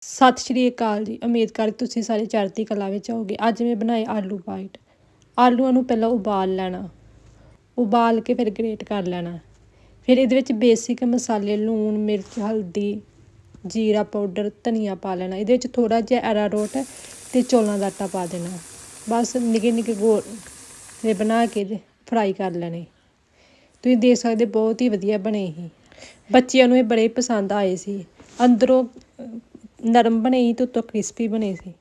ਸਤਿ ਸ਼੍ਰੀ ਅਕਾਲ ਜੀ। ਉਮੀਦ ਕਰ ਤੁਸੀਂ ਸਾਰੇ ਚੜ੍ਹਦੀ ਕਲਾ ਵਿੱਚ ਹੋਵੋਗੇ। ਅੱਜ ਮੈਂ ਬਣਾਏ ਆਲੂ ਬਾਈਟ। ਆਲੂਆਂ ਨੂੰ ਪਹਿਲਾਂ ਉਬਾਲ ਲੈਣਾ, ਉਬਾਲ ਕੇ ਫਿਰ ਗਰੇਟ ਕਰ ਲੈਣਾ। ਫਿਰ ਇਹਦੇ ਵਿੱਚ ਬੇਸਿਕ ਮਸਾਲੇ ਲੂਣ, ਮਿਰਚ, ਹਲਦੀ, ਜੀਰਾ ਪਾਊਡਰ, ਧਨੀਆ ਪਾ ਲੈਣਾ। ਇਹਦੇ ਵਿੱਚ ਥੋੜ੍ਹਾ ਜਿਹਾ ਅਰਾਰੋਟ ਅਤੇ ਚੌਲਾਂ ਦਾ ਆਟਾ ਪਾ ਦੇਣਾ। ਬਸ ਨਿੱਕੇ ਨਿੱਕੇ ਗੋਲ ਦੇ ਬਣਾ ਕੇ ਫਰਾਈ ਕਰ ਲੈਣੇ। ਤੁਸੀਂ ਦੇਖ ਸਕਦੇ ਬਹੁਤ ਹੀ ਵਧੀਆ ਬਣੇ ਸੀ। ਬੱਚਿਆਂ ਨੂੰ ਇਹ ਬੜੇ ਪਸੰਦ ਆਏ ਸੀ। ਅੰਦਰੋਂ ਨਰਮ ਬਣੇ ਸੀ ਅਤੇ ਉੱਤੋਂ ਕ੍ਰਿਸਪੀ ਬਣੇ ਸੀ।